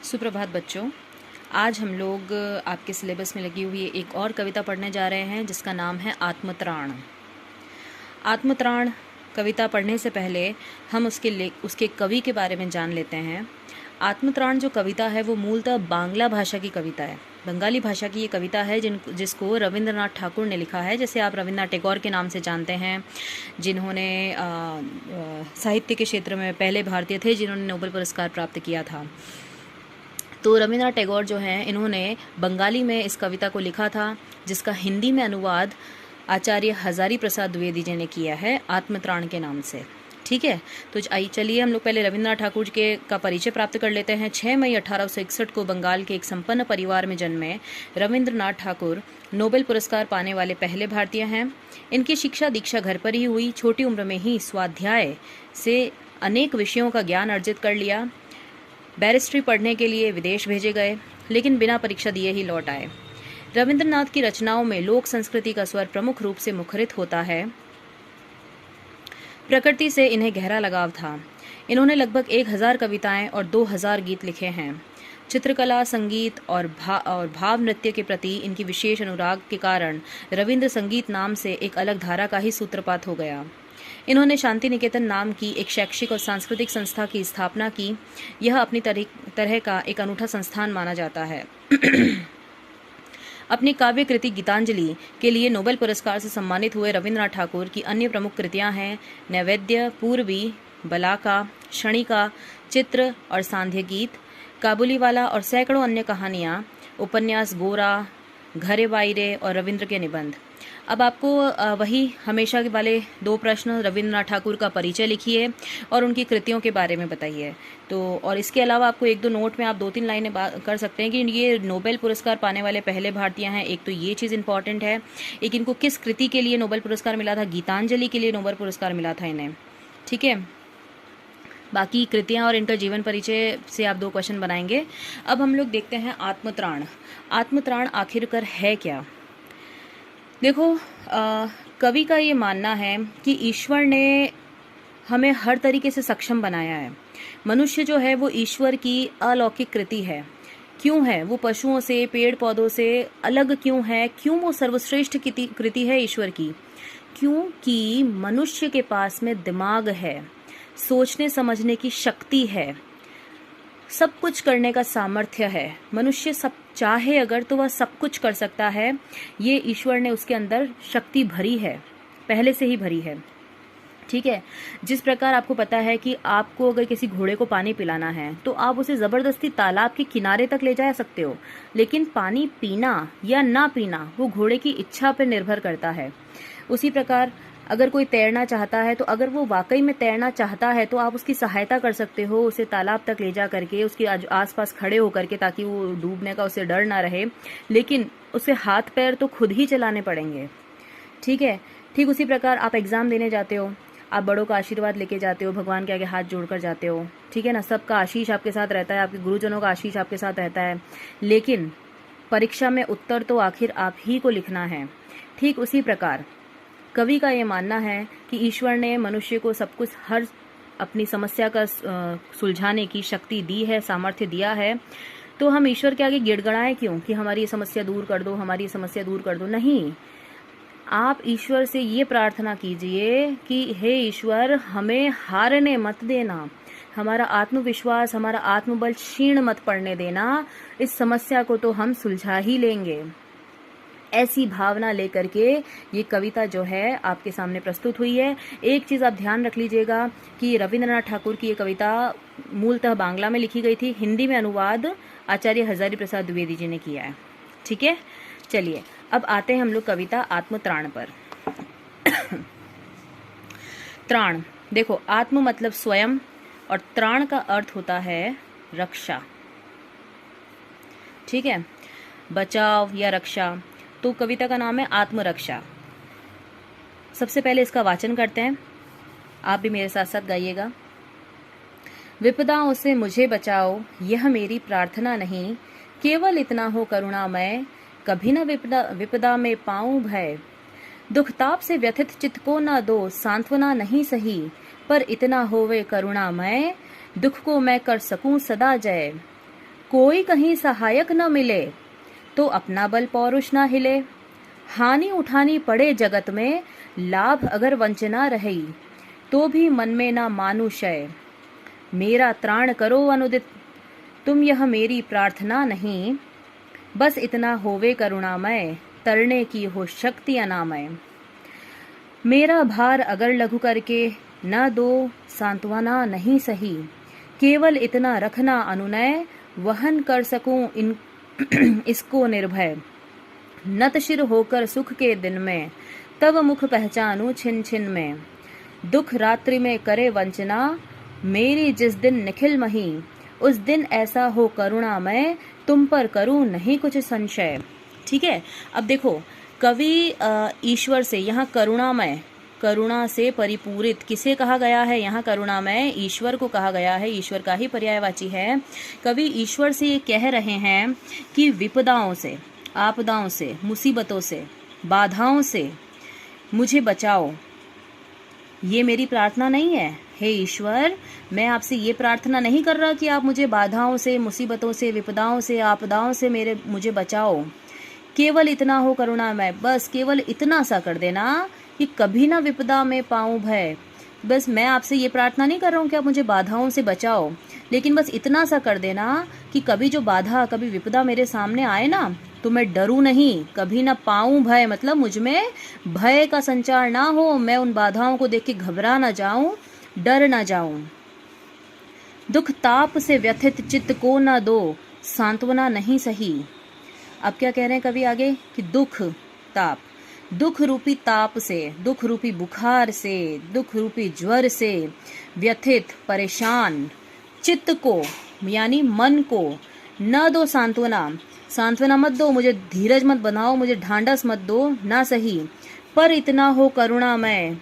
सुप्रभात बच्चों। आज हम लोग आपके सिलेबस में लगी हुई एक और कविता पढ़ने जा रहे हैं जिसका नाम है आत्मत्राण। आत्मत्राण कविता पढ़ने से पहले हम उसके कवि के बारे में जान लेते हैं। आत्मत्राण जो कविता है वो मूलतः बांग्ला भाषा की कविता है, बंगाली भाषा की ये कविता है जिसको रविंद्रनाथ ठाकुर ने लिखा है। जैसे आप रविंद्रनाथ टैगोर के नाम से जानते हैं, जिन्होंने साहित्य के क्षेत्र में पहले भारतीय थे जिन्होंने नोबेल पुरस्कार प्राप्त किया था। तो रविंद्रनाथ टैगोर जो हैं इन्होंने बंगाली में इस कविता को लिखा था, जिसका हिंदी में अनुवाद आचार्य हजारी प्रसाद द्विवेदी जी ने किया है आत्मत्राण के नाम से। ठीक है, तो चलिए हम लोग पहले रविंद्रनाथ ठाकुर का परिचय प्राप्त कर लेते हैं। 6 मई 1861 को बंगाल के एक संपन्न परिवार में जन्मे रविंद्रनाथ ठाकुर नोबेल पुरस्कार पाने वाले पहले भारतीय हैं। इनकी शिक्षा दीक्षा घर पर ही हुई। छोटी उम्र में ही स्वाध्याय से अनेक विषयों का ज्ञान अर्जित कर लिया। बैरिस्ट्री पढ़ने के लिए विदेश भेजे गए, लेकिन बिना परीक्षा दिए ही लौट आए। रविंद्रनाथ की रचनाओं में लोक संस्कृति का स्वर प्रमुख रूप से मुखरित होता है। प्रकृति से इन्हें गहरा लगाव था। इन्होंने लगभग 1000 कविताएं और 2000 गीत लिखे हैं। चित्रकला, संगीत और भाव नृत्य के प्रति इनकी विशेष अनुराग के कारण रविंद्र संगीत नाम से एक अलग धारा का ही सूत्रपात हो गया। इन्होंने शांति निकेतन नाम की एक शैक्षिक और सांस्कृतिक संस्था की स्थापना की। यह अपनी तरह का एक अनूठा संस्थान माना जाता है। अपनी काव्य कृति गीतांजलि के लिए नोबेल पुरस्कार से सम्मानित हुए रविंद्रनाथ ठाकुर की अन्य प्रमुख कृतियां हैं नैवेद्य, पूर्वी, बलाका, क्षणिका, चित्र और सांध्य गीत, काबुलीवाला और सैकड़ों अन्य कहानियां, उपन्यास गोरा, घरे बाइरे और रविंद्र के निबंध। अब आपको वही हमेशा के वाले 2 प्रश्न, रविंद्रनाथ ठाकुर का परिचय लिखिए और उनकी कृतियों के बारे में बताइए। तो और इसके अलावा आपको 1-2 नोट में आप 2-3 लाइनें कर सकते हैं कि ये नोबेल पुरस्कार पाने वाले पहले भारतीय हैं। एक तो ये चीज़ इंपॉर्टेंट है। एक इनको किस कृति के लिए नोबेल पुरस्कार मिला था, गीतांजलि के लिए नोबेल पुरस्कार मिला था इन्हें। ठीक है, बाकी कृतियाँ और इनका जीवन परिचय से आप 2 क्वेश्चन बनाएंगे। अब हम लोग देखते हैं आत्मत्राण। आत्मत्राण आखिरकार है क्या? देखो, कवि का ये मानना है कि ईश्वर ने हमें हर तरीके से सक्षम बनाया है। मनुष्य जो है वो ईश्वर की अलौकिक कृति है। क्यों है वो पशुओं से, पेड़ पौधों से अलग क्यों है? क्यों वो सर्वश्रेष्ठ कृति है ईश्वर की? क्योंकि मनुष्य के पास में दिमाग है, सोचने समझने की शक्ति है, सब कुछ करने का सामर्थ्य है। मनुष्य सब चाहे अगर तो वह सब कुछ कर सकता है। ये ईश्वर ने उसके अंदर शक्ति भरी है, पहले से ही भरी है। ठीक है, जिस प्रकार आपको पता है कि आपको अगर किसी घोड़े को पानी पिलाना है तो आप उसे जबरदस्ती तालाब के किनारे तक ले जा सकते हो, लेकिन पानी पीना या ना पीना वो घोड़े की इच्छा पर निर्भर करता है। उसी प्रकार अगर कोई तैरना चाहता है तो अगर वो वाकई में तैरना चाहता है तो आप उसकी सहायता कर सकते हो, उसे तालाब तक ले जा करके उसके आसपास खड़े होकर के, ताकि वो डूबने का उसे डर ना रहे। लेकिन उसे हाथ पैर तो खुद ही चलाने पड़ेंगे। ठीक है, ठीक उसी प्रकार आप एग्जाम देने जाते हो, आप बड़ों का आशीर्वाद लेके जाते हो, भगवान के आगे हाथ जोड़कर जाते हो। ठीक है ना, सबका आशीष आपके साथ रहता है, आपके गुरुजनों का आशीष आपके साथ रहता है, लेकिन परीक्षा में उत्तर तो आखिर आप ही को लिखना है। ठीक उसी प्रकार कवि का ये मानना है कि ईश्वर ने मनुष्य को सब कुछ, हर अपनी समस्या का सुलझाने की शक्ति दी है, सामर्थ्य दिया है। तो हम ईश्वर के आगे गिड़गड़ाएं क्यों कि हमारी ये समस्या दूर कर दो, हमारी ये समस्या दूर कर दो? नहीं, आप ईश्वर से ये प्रार्थना कीजिए कि हे ईश्वर, हमें हारने मत देना, हमारा आत्मविश्वास, हमारा आत्मबल क्षीण मत पड़ने देना, इस समस्या को तो हम सुलझा ही लेंगे। ऐसी भावना लेकर के ये कविता जो है आपके सामने प्रस्तुत हुई है। एक चीज़ आप ध्यान रख लीजिएगा कि रविंद्रनाथ ठाकुर की ये कविता मूलतः बांग्ला में लिखी गई थी, हिंदी में अनुवाद आचार्य हजारी प्रसाद द्विवेदी जी ने किया है। ठीक है, चलिए अब आते हैं हम लोग कविता आत्मत्राण पर। त्राण, देखो, आत्म मतलब स्वयं और त्राण का अर्थ होता है रक्षा। ठीक है, बचाव या रक्षा। तो कविता का नाम है आत्मरक्षा। सबसे पहले इसका वाचन करते हैं, आप भी मेरे साथ साथ गाइएगा। विपदाओं से मुझे बचाओ, यह मेरी प्रार्थना नहीं, केवल इतना हो करुणामय, कभी न विपदा में पाऊं भय। दुख ताप से व्यथित चित्त को न दो, सांत्वना नहीं सही, पर इतना होवे करुणामय, दुख को मैं कर सकूं सदा जय। कोई कहीं सहायक न मिले तो अपना बल पौरुष न हिले। हानि उठानी पड़े जगत में, लाभ अगर वंचना रही, तो भी मन में ना मानु शय। मेरा त्राण करो अनुदित, तुम यह मेरी प्रार्थना नहीं। बस इतना होवे करुणामय, तरने की हो शक्ति अनामय। मेरा भार अगर लघु करके, न दो सांत्वना नहीं सही। केवल इतना रखना अनुनय, वहन कर सकूं इसको निर्भय। नत शिर होकर सुख के दिन में, तब मुख पहचानूं छिन छिन में। दुख रात्रि में करे वंचना, मेरी जिस दिन निखिल मही। उस दिन ऐसा हो करुणामय, तुम पर करूं नहीं कुछ संशय। ठीक है, अब देखो कवि ईश्वर से यहाँ करुणामय, करुणा से परिपूरित किसे कहा गया है? यहाँ करुणामय ईश्वर को कहा गया है, ईश्वर का ही पर्यायवाची है। कवि ईश्वर से ये कह रहे हैं कि विपदाओं से, आपदाओं से, मुसीबतों से, बाधाओं से मुझे बचाओ। ये मेरी प्रार्थना नहीं है। हे ईश्वर, मैं आपसे ये प्रार्थना नहीं कर रहा कि आप मुझे बाधाओं से, मुसीबतों से, विपदाओं से, आपदाओं से मुझे बचाओ। केवल इतना हो करुणामय, बस केवल इतना सा कर देना कि कभी ना विपदा में पाऊं भय। बस मैं आपसे ये प्रार्थना नहीं कर रहा हूँ कि आप मुझे बाधाओं से बचाओ, लेकिन बस इतना सा कर देना कि कभी जो बाधा, कभी विपदा मेरे सामने आए ना, तो मैं डरूं नहीं, कभी ना पाऊं भय, मतलब मुझ में भय का संचार ना हो, मैं उन बाधाओं को देख के घबरा ना जाऊं, डर ना जाऊं। दुख ताप से व्यथित चित्त को ना दो, सांत्वना नहीं सही। अब क्या कह रहे हैं कवि आगे कि दुख ताप, दुख रूपी ताप से, दुख रूपी बुखार से, दुख रूपी ज्वर से व्यथित, परेशान चित्त को यानी मन को न दो सांत्वना, सांत्वना मत दो, मुझे धीरज मत बनाओ, मुझे ढांढस मत दो, ना सही। पर इतना हो करुणामय,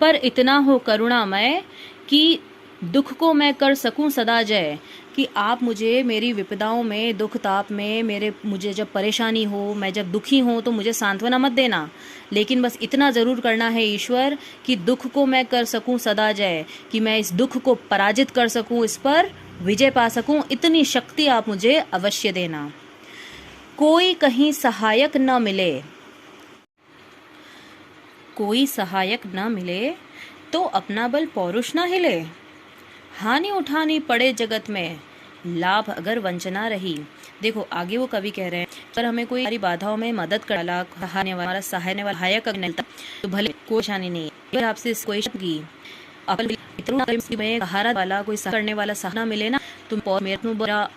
पर इतना हो करुणामय कि दुख को मैं कर सकूं सदा जय। कि आप मुझे मेरी विपदाओं में, दुख ताप में, मुझे जब परेशानी हो, मैं जब दुखी हूँ, तो मुझे सांत्वना मत देना, लेकिन बस इतना ज़रूर करना है ईश्वर कि दुख को मैं कर सकूं सदा जय, कि मैं इस दुख को पराजित कर सकूं, इस पर विजय पा सकूं, इतनी शक्ति आप मुझे अवश्य देना। कोई कहीं सहायक न मिले, कोई सहायक न मिले तो अपना बल पौरुष न हिले। हानि उठानी पड़े जगत में, लाभ अगर वंचना रही। देखो आगे वो कवि कह रहे हैं, पर हमें कोई सारी बाधाओं में मदद करने वाला, सहायक अगर मिलता तो भले कोई परेशानी नहीं। अगर आपसे कोई की सहारा वाला, कोई करने वाला सहारा मिले ना, तो मेरा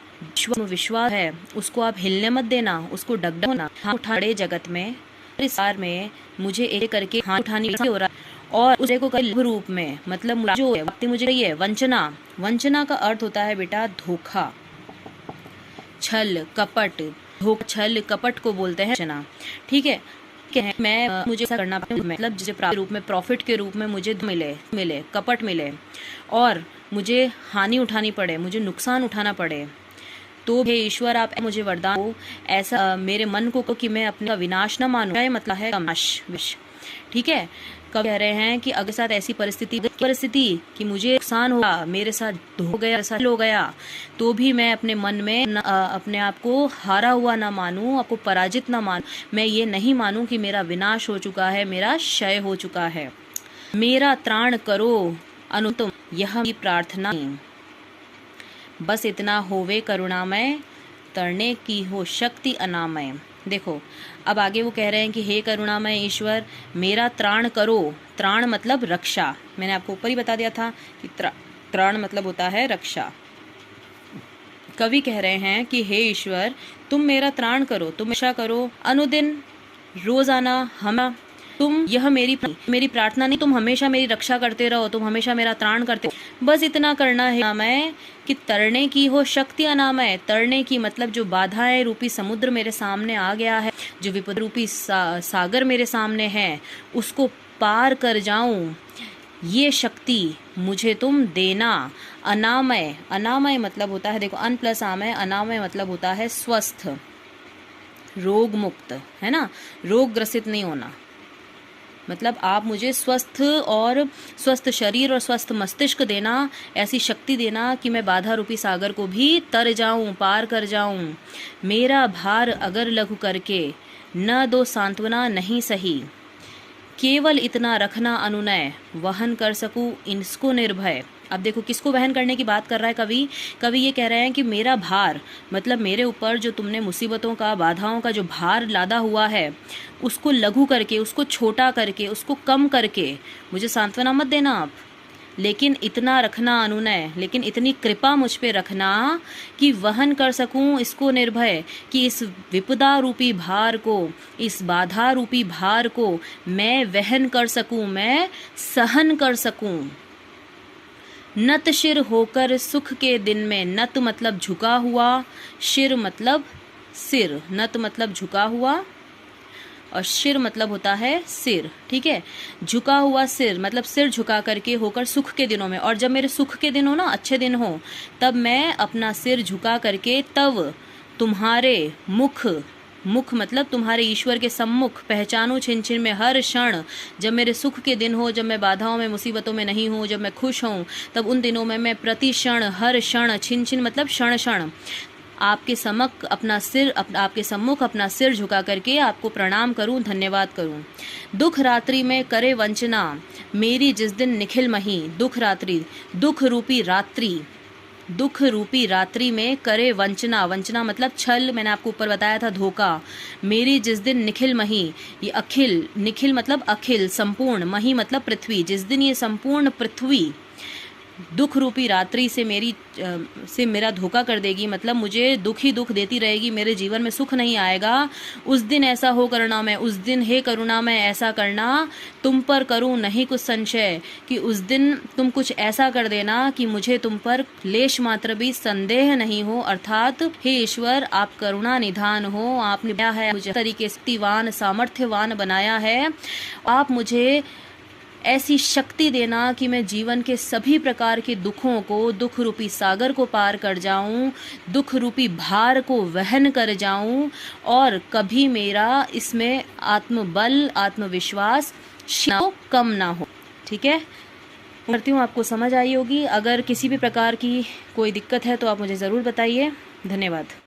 विश्वास है उसको आप हिलने मत देना, उसको डगडगना। हाँ उठाड़े जगत में, इस सार में मुझे एक करके हाथ उठानी हो रहा, और उसे को कई रूप में, मतलब जो है मुझे ये वंचना, वंचना का अर्थ होता है बेटा धोखा, छल कपट, छल कपट को बोलते हैं वंचना। ठीक है, मैं मुझे ऐसा करना मतलब जिसे रूप में, प्रॉफिट के रूप में मुझे मिले कपट मिले, और मुझे हानि उठानी पड़े, मुझे नुकसान उठाना पड़े, तो हे ईश्वर आप मुझे वरदान हो ऐसा मेरे मन को कि मैं अपने विनाश न मानूं। क्या मतलब है? विश। ठीक है, कब कह रहे हैं कि अगर साथ ऐसी परिस्थिति कि मुझे नुकसान होगा, मेरे साथ हो गया, ऐसा हो गया, तो भी मैं अपने मन में अपने आप को हारा हुआ ना मानूं, आपको पराजित ना मानूं। मैं ये नहीं मानूं कि मेरा विनाश हो चुका है, मेरा क्षय हो चुका है। मेरा त्राण करो अनुतम, यह मेरी प्रार्थना, बस इतना होवे करुणामय, तरने की हो शक्ति अनामय। देखो अब आगे वो कह रहे हैं कि हे करुणामय ईश्वर, मेरा त्राण करो। त्राण मतलब रक्षा, मैंने आपको ऊपर ही बता दिया था कि त्राण मतलब होता है रक्षा। कवि कह रहे हैं कि हे ईश्वर तुम मेरा त्राण करो, तुम रक्षा करो, अनुदिन रोजाना हम, तुम यह मेरी प्रार्थना नहीं, तुम हमेशा मेरी रक्षा करते रहो, तुम हमेशा मेरा त्राण करते हो। बस इतना करना है मैं कि तरने की हो शक्ति अनामय। तरने की मतलब जो बाधाएं रूपी समुद्र मेरे सामने आ गया है, जो विपद रूपी सागर मेरे सामने है, उसको पार कर जाऊं, ये शक्ति मुझे तुम देना। अनामय, अनामय मतलब होता है, देखो अन प्लस आमय, अनामय मतलब होता है स्वस्थ, रोग मुक्त, है ना, रोग ग्रसित नहीं होना। मतलब आप मुझे स्वस्थ शरीर और स्वस्थ मस्तिष्क देना, ऐसी शक्ति देना कि मैं बाधा रूपी सागर को भी तर जाऊं, पार कर जाऊं। मेरा भार अगर लघु करके न दो सांत्वना नहीं सही, केवल इतना रखना अनुनय, वहन कर सकूं इसको निर्भय। अब देखो किसको वहन करने की बात कर रहा है कवि। कवि ये कह रहे हैं कि मेरा भार, मतलब मेरे ऊपर जो तुमने मुसीबतों का, बाधाओं का जो भार लादा हुआ है, उसको लघु करके, उसको छोटा करके, उसको कम करके मुझे सांत्वना मत देना आप, लेकिन इतना रखना अनुनय, लेकिन इतनी कृपा मुझ पे रखना कि वहन कर सकूं इसको निर्भय, कि इस विपदा रूपी भार को, इस बाधा रूपी भार को मैं वहन कर सकूं, मैं सहन कर सकूं। नत शिर होकर सुख के दिन में, नत मतलब झुका हुआ, शिर मतलब सिर, नत मतलब झुका हुआ और शिर मतलब होता है सिर, ठीक है। झुका हुआ सिर मतलब सिर झुका करके होकर सुख के दिनों में, और जब मेरे सुख के दिन हो ना, अच्छे दिन हो, तब मैं अपना सिर झुका करके तब तुम्हारे मुख मतलब तुम्हारे ईश्वर के सम्मुख पहचानूं छिन छिन में हर क्षण। जब मेरे सुख के दिन हो, जब मैं बाधाओं में, मुसीबतों में नहीं हूँ, जब मैं खुश हूँ, तब उन दिनों में मैं प्रति क्षण, हर क्षण, छिन छिन मतलब क्षण क्षण आपके आपके सम्मुख अपना सिर झुका करके आपको प्रणाम करूं, धन्यवाद करूं। दुख रात्रि में करे वंचना, मेरी जिस दिन निखिल मही, दुख रात्रि, दुख रूपी रात्रि में करे वंचना, वंचना मतलब छल, मैंने आपको ऊपर बताया था धोखा। मेरी जिस दिन निखिल मही, ये अखिल, निखिल मतलब अखिल, संपूर्ण, मही मतलब पृथ्वी, जिस दिन ये संपूर्ण पृथ्वी दुख रूपी रात्रि से मेरा धोखा कर देगी, मतलब मुझे दुख ही दुख देती रहेगी, मेरे जीवन में सुख नहीं आएगा, उस दिन ऐसा हो करना मैं, उस दिन हे करुणा मैं ऐसा करना, तुम पर करूं नहीं कुछ संशय, कि उस दिन तुम कुछ ऐसा कर देना कि मुझे तुम पर लेश मात्र भी संदेह नहीं हो। अर्थात हे ईश्वर, आप करुणा निधान हो, आपने बनाया है मुझे तरीके शक्तिवान, सामर्थ्यवान बनाया है, आप मुझे ऐसी शक्ति देना कि मैं जीवन के सभी प्रकार के दुखों को, दुख रूपी सागर को पार कर जाऊं, दुख रूपी भार को वहन कर जाऊं, और कभी मेरा इसमें आत्मबल, आत्मविश्वास कम ना हो। ठीक है, करती हूँ आपको समझ आई होगी। अगर किसी भी प्रकार की कोई दिक्कत है तो आप मुझे ज़रूर बताइए। धन्यवाद।